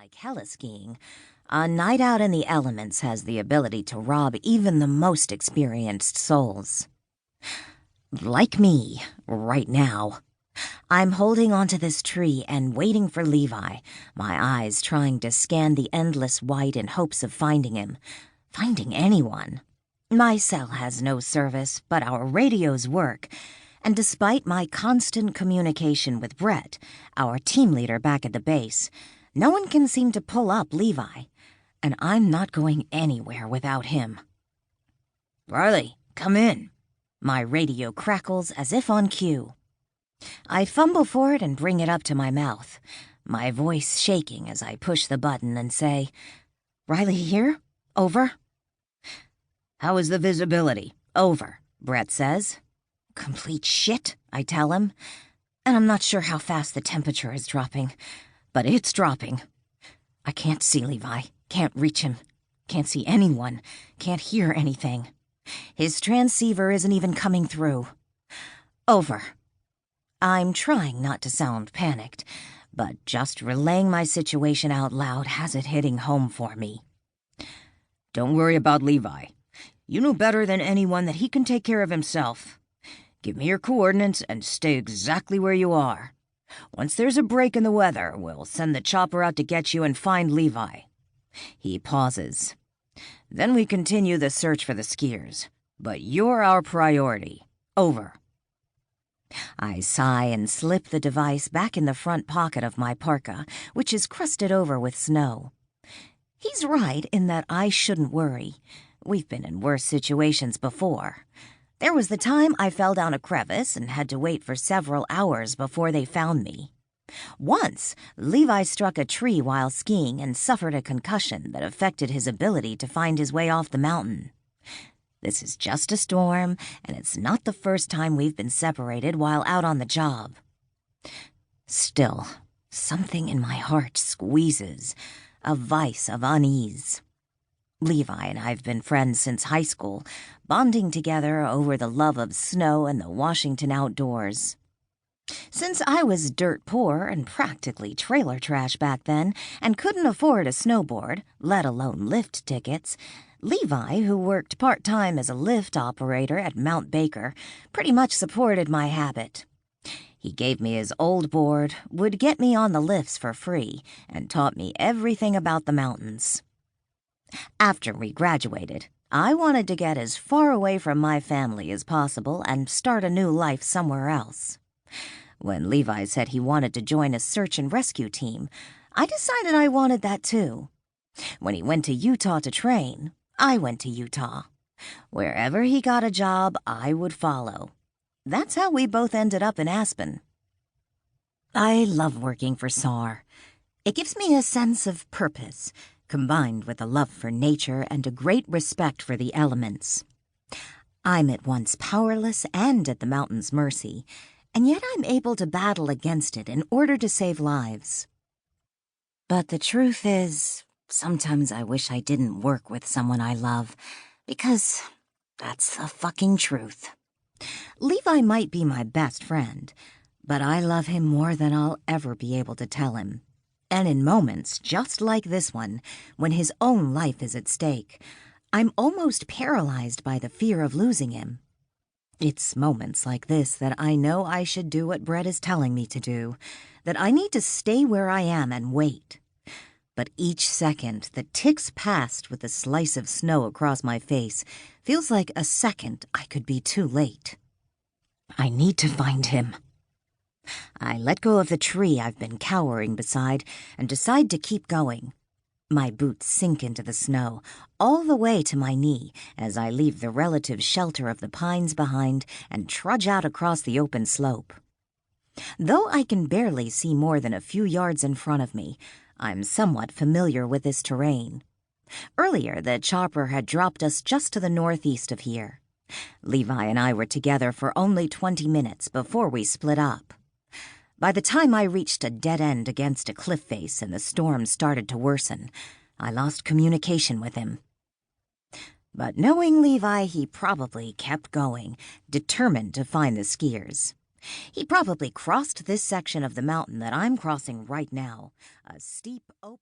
like heli-skiing, a night out in the elements has the ability to rob even the most experienced souls. Like me, right now. I'm holding onto this tree and waiting for Levi, my eyes trying to scan the endless white in hopes of finding him. Finding anyone. My cell has no service, but our radios work, and despite my constant communication with Brett, our team leader back at the base, no one can seem to pull up Levi, and I'm not going anywhere without him. "Riley, come in." My radio crackles as if on cue. I fumble for it and bring it up to my mouth, my voice shaking as I push the button and say, "Riley here? Over." "How is the visibility?" "Over," Brett says. "Complete shit," I tell him, and I'm not sure how fast the temperature is dropping, but it's dropping. I can't see Levi, can't reach him, can't see anyone, can't hear anything. His transceiver isn't even coming through. Over. I'm trying not to sound panicked, but just relaying my situation out loud has it hitting home for me. "Don't worry about Levi. You know better than anyone that he can take care of himself. Give me your coordinates and stay exactly where you are. Once there's a break in the weather, we'll send the chopper out to get you and find Levi." He pauses. "Then we continue the search for the skiers. But you're our priority. Over." I sigh and slip the device back in the front pocket of my parka, which is crusted over with snow. He's right in that I shouldn't worry. We've been in worse situations before. There was the time I fell down a crevice and had to wait for several hours before they found me. Once, Levi struck a tree while skiing and suffered a concussion that affected his ability to find his way off the mountain. This is just a storm, and it's not the first time we've been separated while out on the job. Still, something in my heart squeezes, a vice of unease. Levi and I've been friends since high school, bonding together over the love of snow and the Washington outdoors. Since I was dirt poor and practically trailer trash back then and couldn't afford a snowboard, let alone lift tickets, Levi, who worked part-time as a lift operator at Mount Baker, pretty much supported my habit. He gave me his old board, would get me on the lifts for free, and taught me everything about the mountains. After we graduated, I wanted to get as far away from my family as possible and start a new life somewhere else. When Levi said he wanted to join a search and rescue team, I decided I wanted that too. When he went to Utah to train, I went to Utah. Wherever he got a job, I would follow. That's how we both ended up in Aspen. I love working for SAR. It gives me a sense of purpose, combined with a love for nature and a great respect for the elements. I'm at once powerless and at the mountain's mercy, and yet I'm able to battle against it in order to save lives. But the truth is, sometimes I wish I didn't work with someone I love, because that's the fucking truth. Levi might be my best friend, but I love him more than I'll ever be able to tell him. And in moments just like this one, when his own life is at stake, I'm almost paralyzed by the fear of losing him. It's moments like this that I know I should do what Brett is telling me to do, that I need to stay where I am and wait. But each second that ticks past with a slice of snow across my face feels like a second I could be too late. I need to find him. I let go of the tree I've been cowering beside and decide to keep going. My boots sink into the snow, all the way to my knee, as I leave the relative shelter of the pines behind and trudge out across the open slope. Though I can barely see more than a few yards in front of me, I'm somewhat familiar with this terrain. Earlier, the chopper had dropped us just to the northeast of here. Levi and I were together for only 20 minutes before we split up. By the time I reached a dead end against a cliff face and the storm started to worsen, I lost communication with him. But knowing Levi, he probably kept going, determined to find the skiers. He probably crossed this section of the mountain that I'm crossing right now, a steep, open...